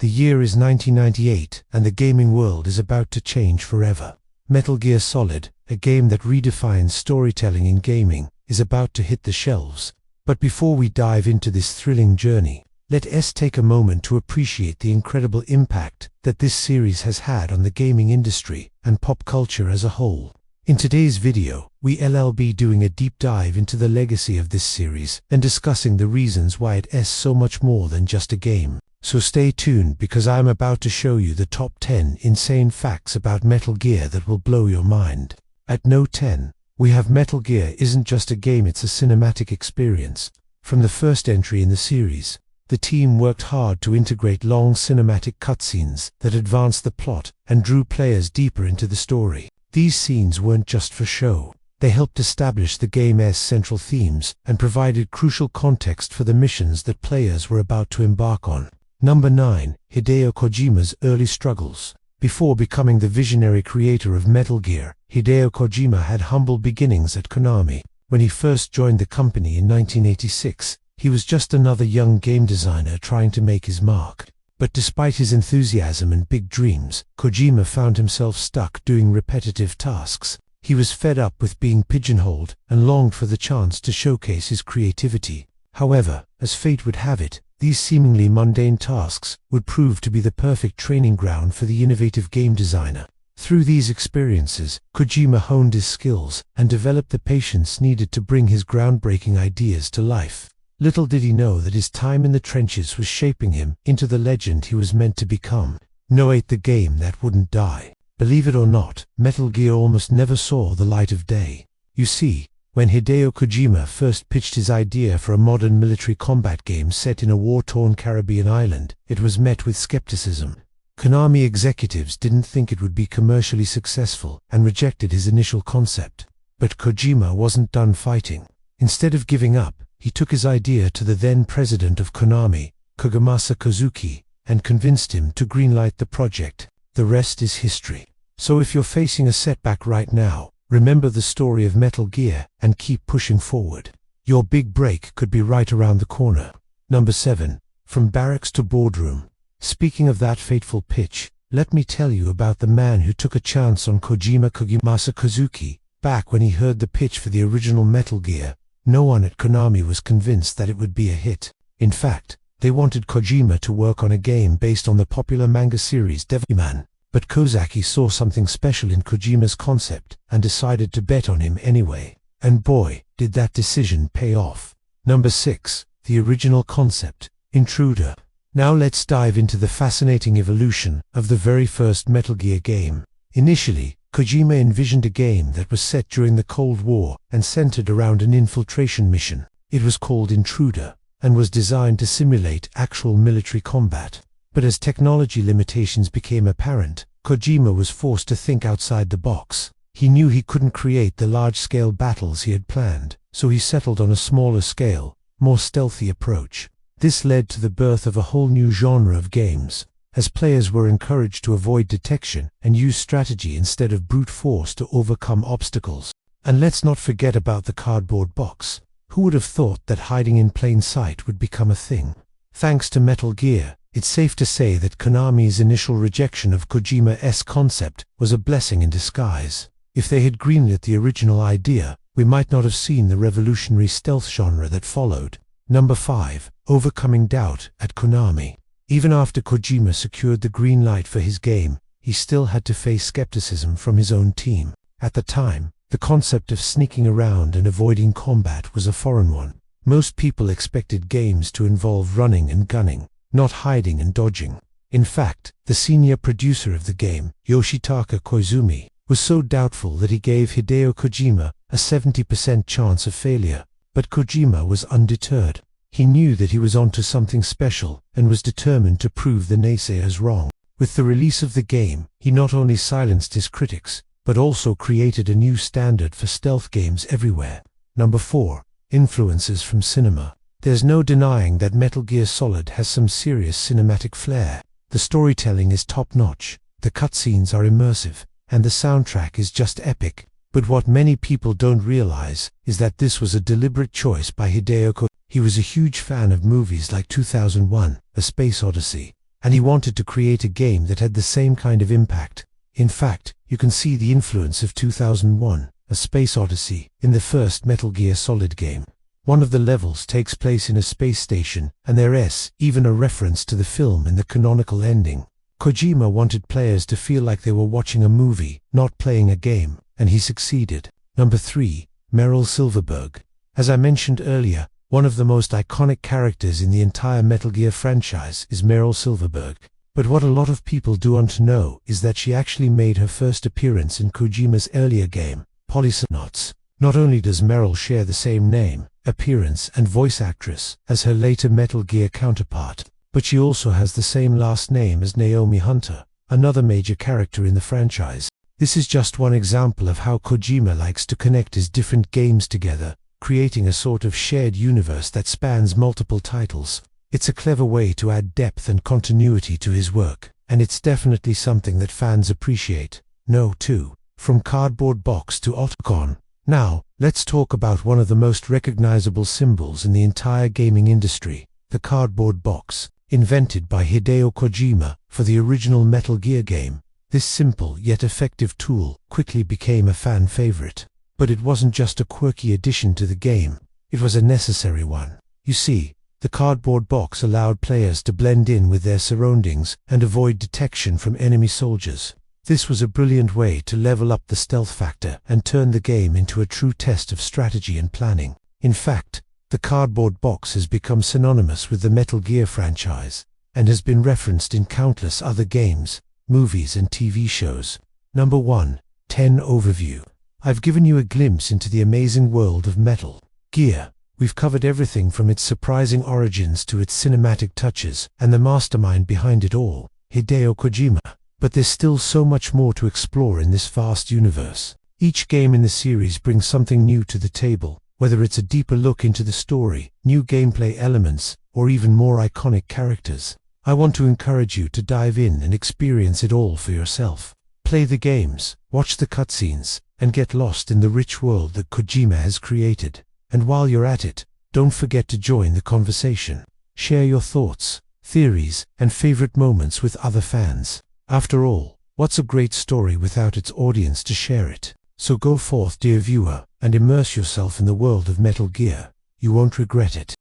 The year is 1998, and the gaming world is about to change forever. Metal Gear Solid, a game that redefines storytelling in gaming, is about to hit the shelves. But before we dive into this thrilling journey, let us take a moment to appreciate the incredible impact that this series has had on the gaming industry and pop culture as a whole. In today's video, we'll be doing a deep dive into the legacy of this series and discussing the reasons why it is so much more than just a game. So stay tuned, because I'm about to show you the top 10 insane facts about Metal Gear that will blow your mind. At Note 10, we have Metal Gear isn't just a game, it's a cinematic experience. From the first entry in the series, the team worked hard to integrate long cinematic cutscenes that advanced the plot and drew players deeper into the story. These scenes weren't just for show. They helped establish the game's central themes and provided crucial context for the missions that players were about to embark on. Number 9. Hideo Kojima's early struggles. Before becoming the visionary creator of Metal Gear, Hideo Kojima had humble beginnings at Konami. When he first joined the company in 1986, he was just another young game designer trying to make his mark. But despite his enthusiasm and big dreams, Kojima found himself stuck doing repetitive tasks. He was fed up with being pigeonholed and longed for the chance to showcase his creativity. However, as fate would have it, these seemingly mundane tasks would prove to be the perfect training ground for the innovative game designer. Through these experiences, Kojima honed his skills and developed the patience needed to bring his groundbreaking ideas to life. Little did he know that his time in the trenches was shaping him into the legend he was meant to become. The game that wouldn't die. Believe it or not, Metal Gear almost never saw the light of day. You see, when Hideo Kojima first pitched his idea for a modern military combat game set in a war-torn Caribbean island, it was met with skepticism. Konami executives didn't think it would be commercially successful and rejected his initial concept. But Kojima wasn't done fighting. Instead of giving up, he took his idea to the then president of Konami, Kogumasa Kozuki, and convinced him to greenlight the project. The rest is history. So if you're facing a setback right now, remember the story of Metal Gear and keep pushing forward. Your big break could be right around the corner. Number 7. From barracks to boardroom. Speaking of that fateful pitch, let me tell you about the man who took a chance on Kogumasa Kozuki. Back when he heard the pitch for the original Metal Gear, no one at Konami was convinced that it would be a hit. In fact, they wanted Kojima to work on a game based on the popular manga series Devilman. But Kozuki saw something special in Kojima's concept and decided to bet on him anyway. And boy, did that decision pay off. Number 6. The original concept, Intruder. Now let's dive into the fascinating evolution of the very first Metal Gear game. Initially, Kojima envisioned a game that was set during the Cold War and centered around an infiltration mission. It was called Intruder and was designed to simulate actual military combat. But as technology limitations became apparent, Kojima was forced to think outside the box. He knew he couldn't create the large-scale battles he had planned, so he settled on a smaller scale, more stealthy approach. This led to the birth of a whole new genre of games, as players were encouraged to avoid detection and use strategy instead of brute force to overcome obstacles. And let's not forget about the cardboard box. Who would have thought that hiding in plain sight would become a thing? Thanks to Metal Gear, it's safe to say that Konami's initial rejection of Kojima's concept was a blessing in disguise. If they had greenlit the original idea, we might not have seen the revolutionary stealth genre that followed. Number 5. Overcoming doubt at Konami. Even after Kojima secured the green light for his game, he still had to face skepticism from his own team. At the time, the concept of sneaking around and avoiding combat was a foreign one. Most people expected games to involve running and gunning, not hiding and dodging. In fact, the senior producer of the game, Yoshitaka Koizumi, was so doubtful that he gave Hideo Kojima a 70% chance of failure. But Kojima was undeterred. He knew that he was onto something special and was determined to prove the naysayers wrong. With the release of the game, he not only silenced his critics, but also created a new standard for stealth games everywhere. Number 4. Influences from cinema. There's no denying that Metal Gear Solid has some serious cinematic flair. The storytelling is top-notch, the cutscenes are immersive, and the soundtrack is just epic. But what many people don't realize is that this was a deliberate choice by Hideo Kojima. He was a huge fan of movies like 2001: A Space Odyssey, and he wanted to create a game that had the same kind of impact. In fact, you can see the influence of 2001, A Space Odyssey, in the first Metal Gear Solid game. One of the levels takes place in a space station, and there's even a reference to the film in the canonical ending. Kojima wanted players to feel like they were watching a movie, not playing a game, and he succeeded. Number 3. Meryl Silverberg. As I mentioned earlier, one of the most iconic characters in the entire Metal Gear franchise is Meryl Silverberg. But what a lot of people don't know is that she actually made her first appearance in Kojima's earlier game, Polysonauts. Not only does Meryl share the same name, appearance and voice actress as her later Metal Gear counterpart, but she also has the same last name as Naomi Hunter, another major character in the franchise. This is just one example of how Kojima likes to connect his different games together, creating a sort of shared universe that spans multiple titles. It's a clever way to add depth and continuity to his work, and it's definitely something that fans appreciate. No, too. From cardboard box to Otacon. Now, let's talk about one of the most recognizable symbols in the entire gaming industry, the cardboard box, invented by Hideo Kojima for the original Metal Gear game. This simple yet effective tool quickly became a fan favorite. But it wasn't just a quirky addition to the game, it was a necessary one. You see, the cardboard box allowed players to blend in with their surroundings and avoid detection from enemy soldiers. This was a brilliant way to level up the stealth factor and turn the game into a true test of strategy and planning. In fact, the cardboard box has become synonymous with the Metal Gear franchise, and has been referenced in countless other games, movies and TV shows. Number 1. 10 Overview. I've given you a glimpse into the amazing world of Metal Gear. We've covered everything from its surprising origins to its cinematic touches, and the mastermind behind it all, Hideo Kojima. But there's still so much more to explore in this vast universe. Each game in the series brings something new to the table, whether it's a deeper look into the story, new gameplay elements, or even more iconic characters. I want to encourage you to dive in and experience it all for yourself. Play the games, watch the cutscenes, and get lost in the rich world that Kojima has created. And while you're at it, don't forget to join the conversation. Share your thoughts, theories, and favorite moments with other fans. After all, what's a great story without its audience to share it? So go forth, dear viewer, and immerse yourself in the world of Metal Gear. You won't regret it.